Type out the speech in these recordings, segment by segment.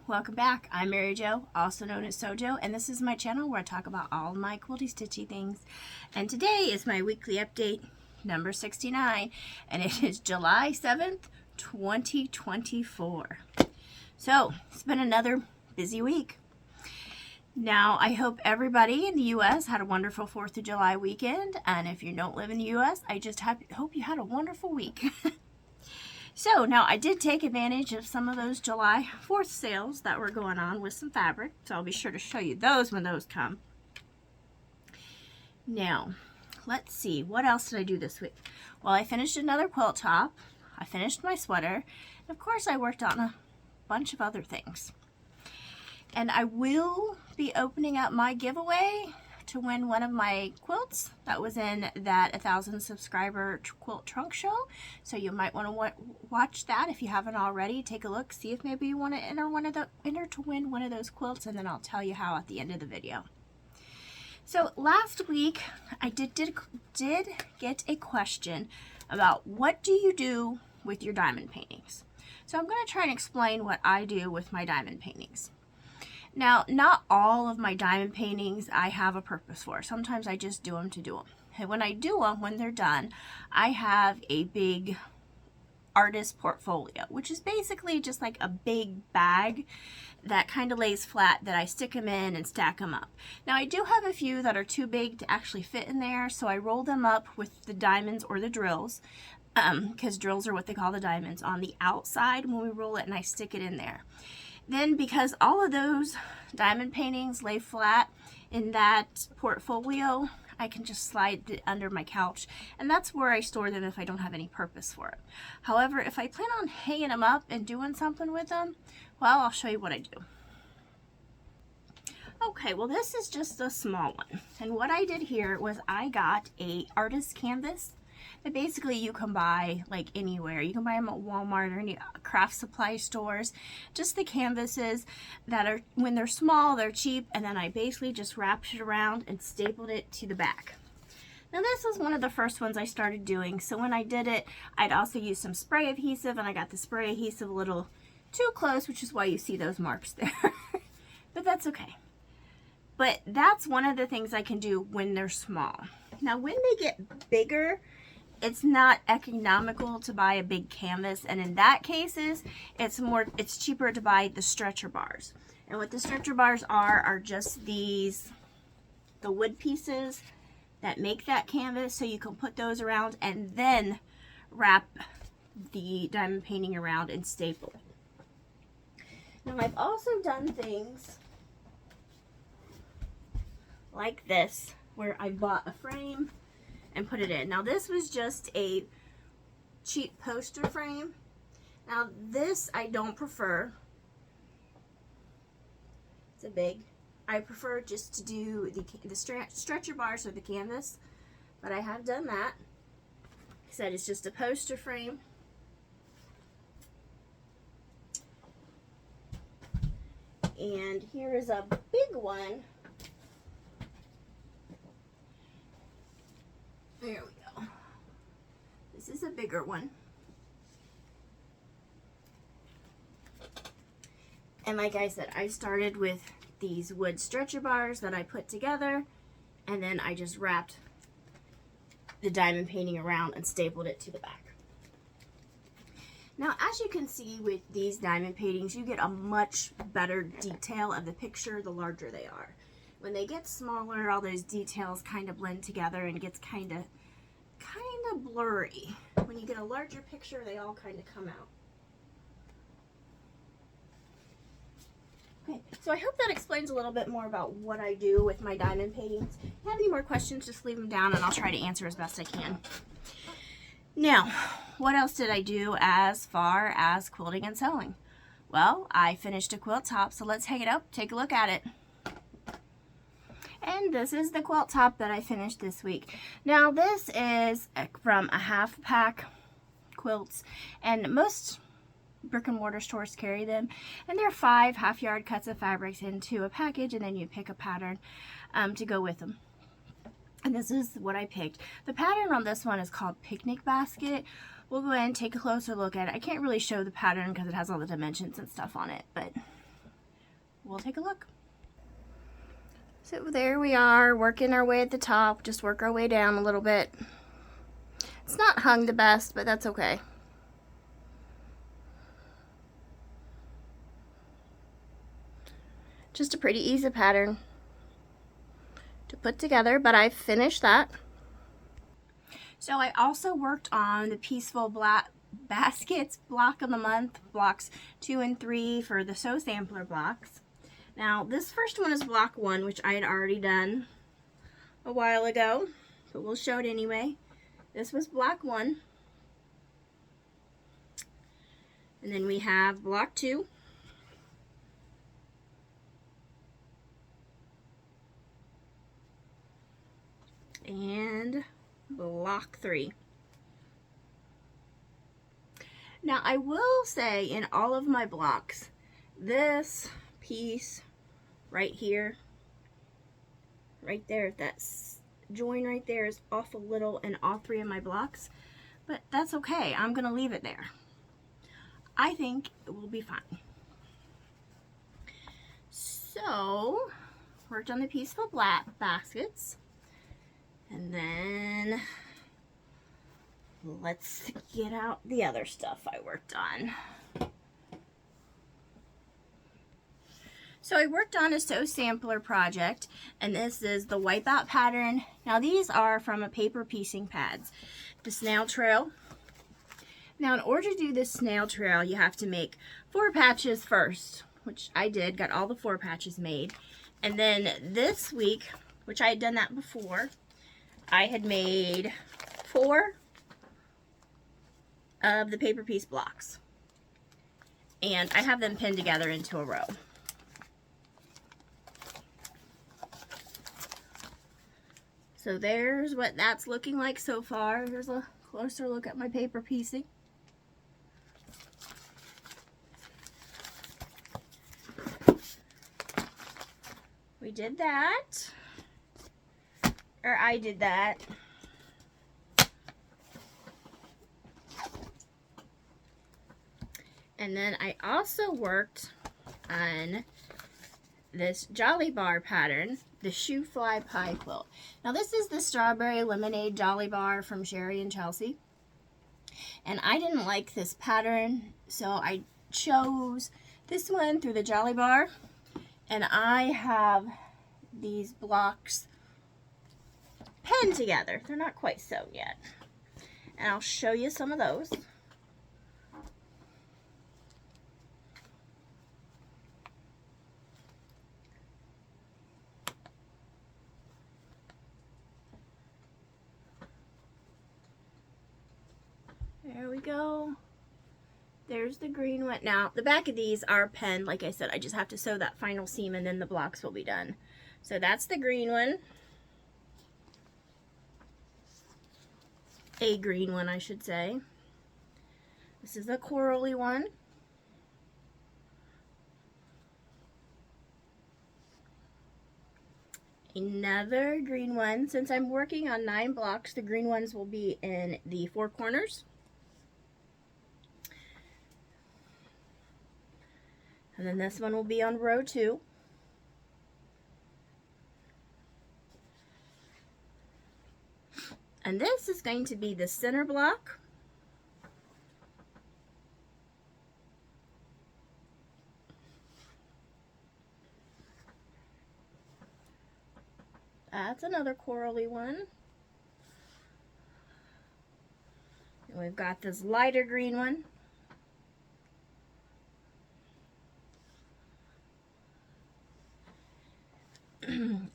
welcome back. I'm Mary Jo, also known as Sojo, and this is my channel where I talk about all my quilty stitchy things. And today is my weekly update number 69, and it is July 7th, 2024. So it's been another busy week. Now, I hope everybody in the U.S. had a wonderful 4th of July weekend, and if you don't live in the U.S., I just hope you had a wonderful week. So now I did take advantage of some of those July 4th sales that were going on with some fabric, so I'll be sure to show you those when those come. Now, let's see, what else did I do this week? Well, I finished another quilt top, I finished my sweater, and of course I worked on a bunch of other things. And I will be opening up my giveaway to win one of my quilts that was in that 1,000 subscriber quilt trunk show. So you might want to watch that if you haven't already. Take a look, see if maybe you want to enter to win one of those quilts, and then I'll tell you how at the end of the video. So last week I did get a question about what do you do with your diamond paintings. So I'm going to try and explain what I do with my diamond paintings. Now, not all of my diamond paintings I have a purpose for. Sometimes I just do them to do them. And when I do them, when they're done, I have a big artist portfolio, which is basically just like a big bag that kind of lays flat that I stick them in and stack them up. Now, I do have a few that are too big to actually fit in there, so I roll them up with the diamonds or the drills, because drills are what they call the diamonds, on the outside when we roll it, and I stick it in there. Then, because all of those diamond paintings lay flat in that portfolio, I can just slide it under my couch, and that's where I store them if I don't have any purpose for it. However, if I plan on hanging them up and doing something with them, well, I'll show you what I do. Okay, well, this is just a small one, and what I did here was I got a artist canvas that basically you can buy like anywhere. You can buy them at Walmart or any craft supply stores. Just the canvases that are, when they're small, they're cheap, and then I basically just wrapped it around and stapled it to the back. Now, this was one of the first ones I started doing, so when I did it, I'd also use some spray adhesive, and I got the spray adhesive a little too close, which is why you see those marks there. But that's okay. But that's one of the things I can do when they're small. Now, when they get bigger, it's not economical to buy a big canvas, and in that cases, it's cheaper to buy the stretcher bars. And what the stretcher bars are just the wood pieces that make that canvas, so you can put those around and then wrap the diamond painting around and staple it. Now, I've also done things like this, where I bought a frame and put it in. Now, this was just a cheap poster frame. Now, this I don't prefer. It's a big. I prefer just to do the stretcher bars or the canvas, but I have done that. Like I said, it's just a poster frame. And here is a big one. There we go. This is a bigger one. And like I said, I started with these wood stretcher bars that I put together, and then I just wrapped the diamond painting around and stapled it to the back. Now, as you can see with these diamond paintings, you get a much better detail of the picture the larger they are. When they get smaller, all those details kind of blend together and gets kind of blurry. When you get a larger picture, they all kind of come out. Okay, so I hope that explains a little bit more about what I do with my diamond paintings. If you have any more questions, just leave them down and I'll try to answer as best I can. Now, what else did I do as far as quilting and sewing? Well, I finished a quilt top, so let's hang it up, take a look at it. And this is the quilt top that I finished this week. Now, this is from a half pack quilts, and most brick and mortar stores carry them, and they're 5 half-yard cuts of fabrics into a package, and then you pick a pattern to go with them. And this is what I picked. The pattern on this one is called Picnic Basket. We'll go ahead and take a closer look at it. I can't really show the pattern because it has all the dimensions and stuff on it, but we'll take a look. So there we are, working our way at the top. Just work our way down a little bit. It's not hung the best, but that's okay. Just a pretty easy pattern to put together, but I finished that. So I also worked on the Peaceful Black Baskets block of the month, blocks 2 and 3 for the Sew Sampler blocks. Now this first one is block 1, which I had already done a while ago, but we'll show it anyway. This was block 1. And then we have block 2. And block 3. Now I will say in all of my blocks, this piece right here, right there, that join right there is off a little in all 3 of my blocks, but that's okay. I'm gonna leave it there. I think it will be fine. So worked on the Peaceful Black Baskets. And then let's get out the other stuff I worked on. So I worked on a Sew Sampler project, and this is the Wipeout pattern. Now these are from a paper piecing pads. The snail trail. Now in order to do this snail trail, you have to make 4 patches first, which I did, got all the 4 patches made. And then this week, which I had done that before, I had made 4 of the paper piece blocks, and I have them pinned together into a row. So there's what that's looking like so far. Here's a closer look at my paper piecing. We did that. Or I did that. And then I also worked on this Jolly Bar pattern, the Shoe Fly Pie Quilt. Now this is the Strawberry Lemonade Jolly Bar from Sherry and Chelsea. And I didn't like this pattern, so I chose this one through the Jolly Bar. And I have these blocks pinned together. They're not quite sewn yet. And I'll show you some of those. There we go. There's the green one. Now, the back of these are pinned. Like I said, I just have to sew that final seam and then the blocks will be done. So that's the green one. A green one, I should say. This is a corally one. Another green one. Since I'm working on 9 blocks, the green ones will be in the 4 corners. And then this one will be on row 2. And this is going to be the center block. That's another corally one. And we've got this lighter green one.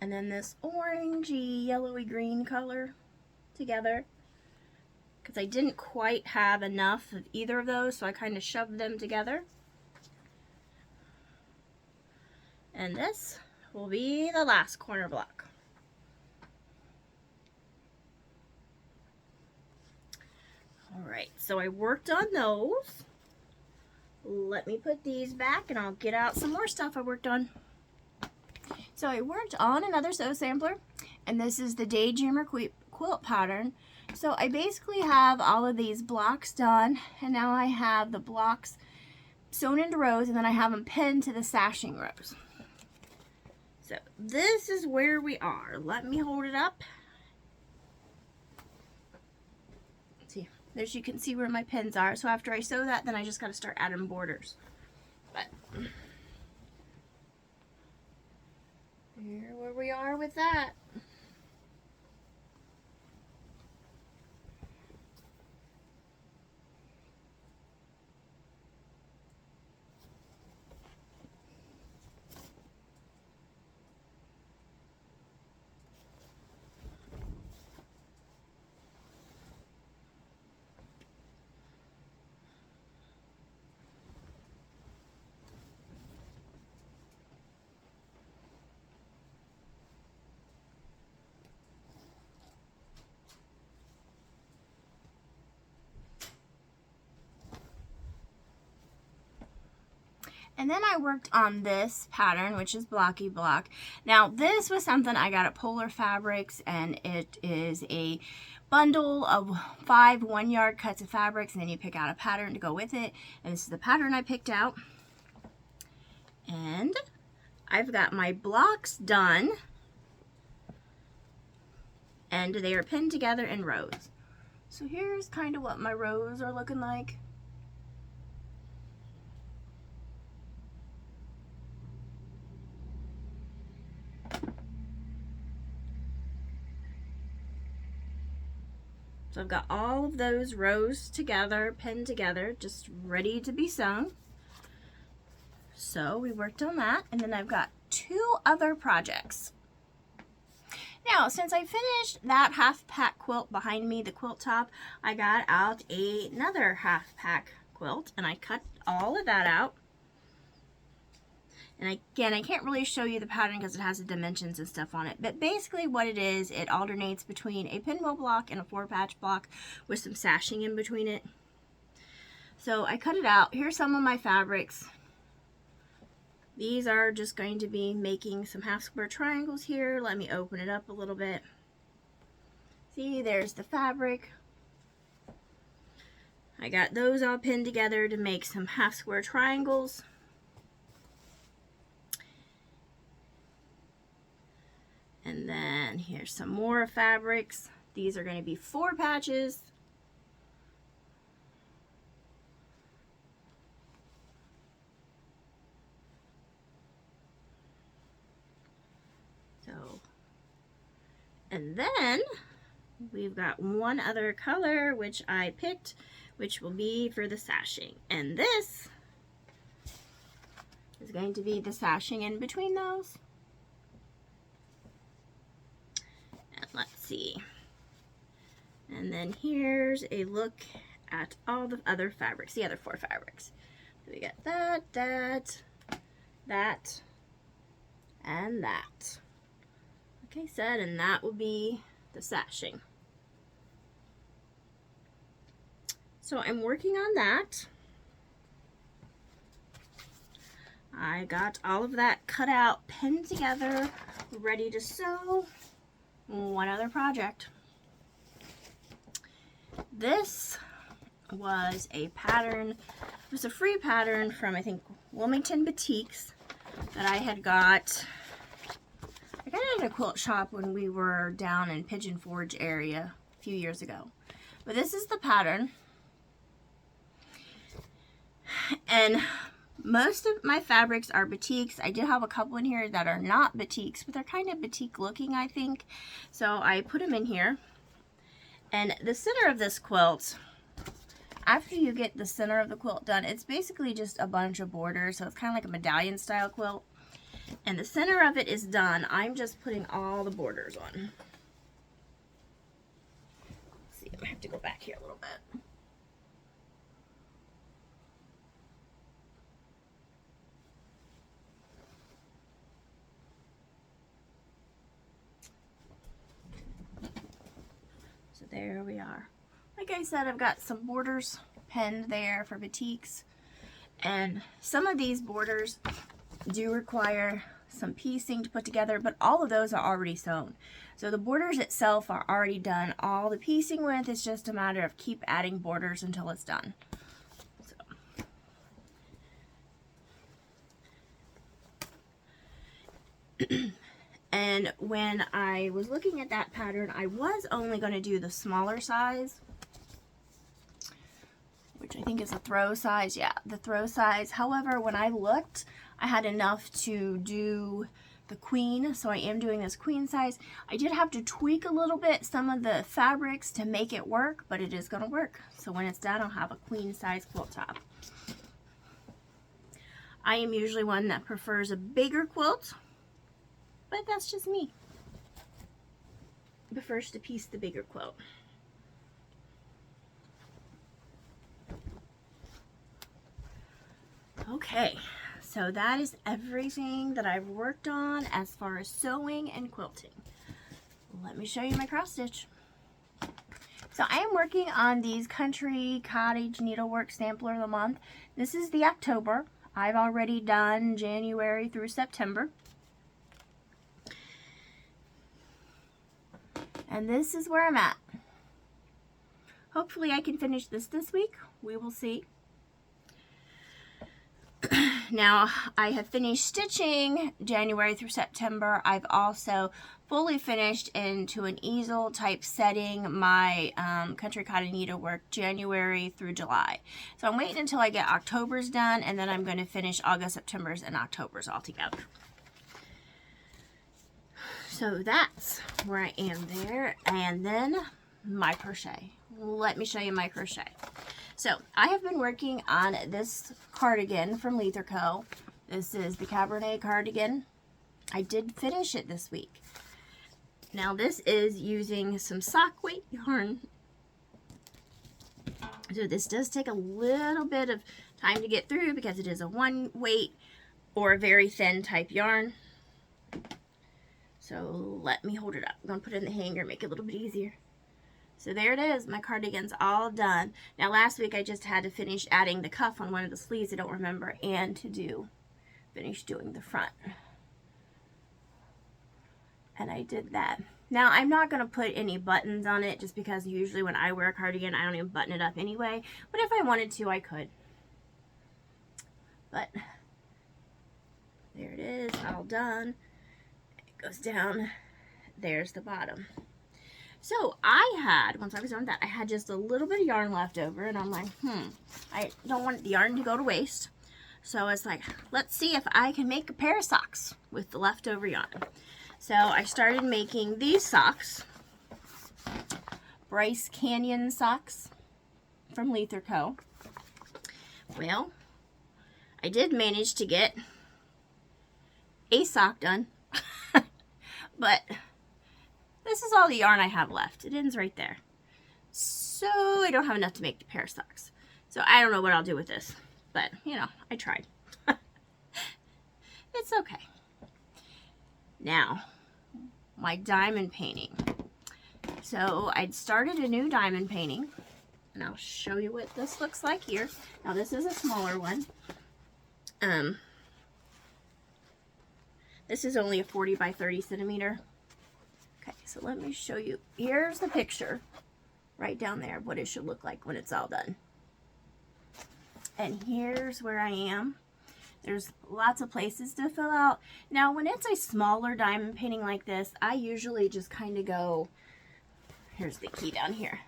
And then this orangey, yellowy green color together, because I didn't quite have enough of either of those, so I kind of shoved them together. And this will be the last corner block. Alright, so I worked on those. Let me put these back and I'll get out some more stuff I worked on. So I worked on another Sew Sampler, and this is the Daydreamer quilt pattern. So I basically have all of these blocks done, and now I have the blocks sewn into rows, and then I have them pinned to the sashing rows. So this is where we are. Let me hold it up. See, there's, you can see where my pins are. So after I sew that, then I just got to start adding borders. But here where we are with that. And then I worked on this pattern, which is Blocky Block. Now, this was something I got at Polar Fabrics, and it is a bundle of 5 1-yard cuts of fabrics, and then you pick out a pattern to go with it. And this is the pattern I picked out. And I've got my blocks done, and they are pinned together in rows. So here's kind of what my rows are looking like. So I've got all of those rows together, pinned together, just ready to be sewn. So we worked on that, and then I've got 2 other projects. Now, since I finished that half pack quilt behind me, the quilt top, I got out another half pack quilt, and I cut all of that out. And again, I can't really show you the pattern because it has the dimensions and stuff on it. But basically what it is, it alternates between a pinwheel block and a 4-patch block with some sashing in between it. So I cut it out. Here's some of my fabrics. These are just going to be making some half square triangles here. Let me open it up a little bit. See, there's the fabric. I got those all pinned together to make some half square triangles. And then here's some more fabrics. These are going to be 4 patches. So, and then we've got one other color which I picked, which will be for the sashing. And this is going to be the sashing in between those. Let's see. And then here's a look at all the other fabrics, the other 4 fabrics. So we got that, that, and that. Okay, said, and that will be the sashing. So I'm working on that. I got all of that cut out, pinned together, ready to sew. One other project. This was a pattern, it was a free pattern from, I think, Wilmington Boutiques that I had got. I got it at a quilt shop when we were down in Pigeon Forge area a few years ago. But this is the pattern. And most of my fabrics are batiks. I did have a couple in here that are not batiks, but they're kind of batik looking, I think. So I put them in here. And the center of this quilt, after you get the center of the quilt done, it's basically just a bunch of borders. So it's kind of like a medallion style quilt. And the center of it is done. I'm just putting all the borders on. Let's see, I have to go back here a little bit. There we are. Like I said, I've got some borders pinned there for batiks, and some of these borders do require some piecing to put together, but all of those are already sewn. So the borders itself are already done. All the piecing with is just a matter of keep adding borders until it's done. So. And when I was looking at that pattern, I was only going to do the smaller size, which I think is a throw size. Yeah, the throw size. However, when I looked, I had enough to do the queen, so I am doing this queen size. I did have to tweak a little bit some of the fabrics to make it work, but it is going to work. So when it's done, I'll have a queen size quilt top. I am usually one that prefers a bigger quilt, but that's just me. Prefers to piece the bigger quilt. Okay, so that is everything that I've worked on as far as sewing and quilting. Let me show you my cross stitch. So I am working on these Country Cottage Needlework Sampler of the Month. This is the October. I've already done January through September. And this is where I'm at. Hopefully I can finish this week. We will see. Now, I have finished stitching January through September. I've also fully finished into an easel type setting my Country Cottage Needlework January through July. So I'm waiting until I get October's done, and then I'm going to finish August, September's, and October's all together. So that's where I am there. And then my crochet. Let me show you my crochet. So I have been working on this cardigan from Leather Co. This is the Cabernet cardigan. I did finish it this week. Now this is using some sock weight yarn. So this does take a little bit of time to get through because it is a one weight or a very thin type yarn. So let me hold it up. I'm going to put it in the hanger, make it a little bit easier. So there it is, my cardigan's all done. Now last week I just had to finish adding the cuff on one of the sleeves, I don't remember, and to finish doing the front. And I did that. Now I'm not going to put any buttons on it just because usually when I wear a cardigan I don't even button it up anyway. But if I wanted to, I could. But there it is, all done. It goes down. There's the bottom. So I had, once I was done with that, I had just a little bit of yarn left over, and I'm like, I don't want the yarn to go to waste. So I was like, let's see if I can make a pair of socks with the leftover yarn. So I started making these socks, Bryce Canyon socks from Leather Co. Well, I did manage to get a sock done, but this is all the yarn I have left. It ends right there. So I don't have enough to make the pair of socks. So I don't know what I'll do with this. But, you know, I tried. It's okay. Now, my diamond painting. So I'd started a new diamond painting. And I'll show you what this looks like here. Now this is a smaller one. This is only a 40 by 30 centimeter. Okay, so let me show you. Here's the picture right down there of what it should look like when it's all done. And here's where I am. There's lots of places to fill out. Now, when it's a smaller diamond painting like this, I usually just kind of go, here's the key down here,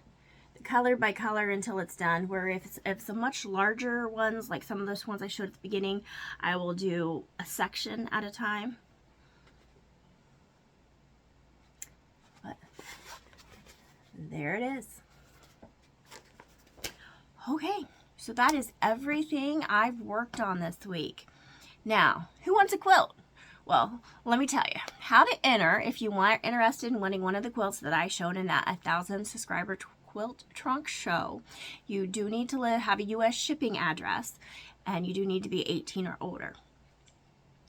color by color until it's done. Where if it's a much larger ones, like some of those ones I showed at the beginning, I will do a section at a time. But there it is. Okay, so that is everything I've worked on this week. Now, who wants a quilt? Well, let me tell you how to enter if you are interested in winning one of the quilts that I showed in that 1,000 subscriber quilt trunk show. You do need to have a U.S. shipping address, and you do need to be 18 or older.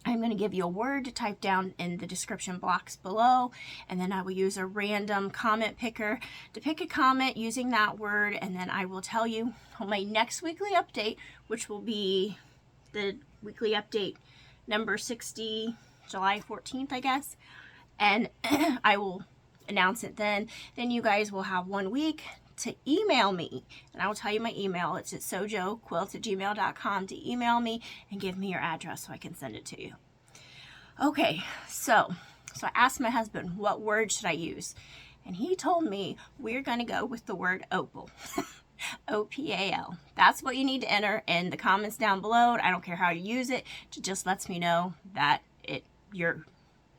I'm going to give you a word to type down in the description box below, and then I will use a random comment picker to pick a comment using that word, and then I will tell you on my next weekly update, which will be the weekly update number 60, July 14th, I guess, and I will announce it then. Then you guys will have 1 week to email me, and I will tell you my email. It's at sewjoquilts@gmail.com to email me and give me your address so I can send it to you. Okay, so So I asked my husband, what word should I use? And he told me we're going to go with the word opal. O-P-A-L. That's what you need to enter in the comments down below. I don't care how you use it. It just lets me know that you're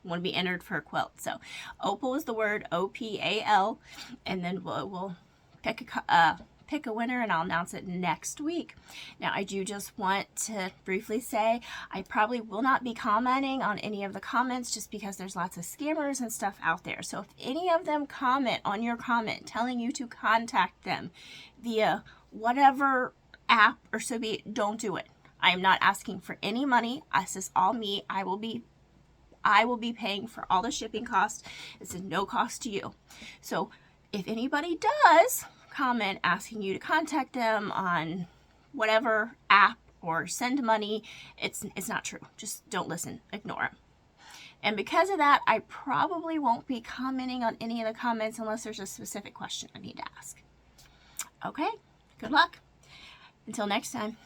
want to be entered for a quilt. So opal is the word, O-P-A-L, and then we'll pick a winner, and I'll announce it next week. Now, I do just want to briefly say I probably will not be commenting on any of the comments just because there's lots of scammers and stuff out there. So if any of them comment on your comment telling you to contact them via whatever app or so be it, don't do it. I am not asking for any money. This is all me. I will be paying for all the shipping costs. It's a no cost to you. So if anybody does comment asking you to contact them on whatever app or send money, it's not true. Just don't listen. Ignore them. And because of that, I probably won't be commenting on any of the comments unless there's a specific question I need to ask. Okay? Good luck. Until next time.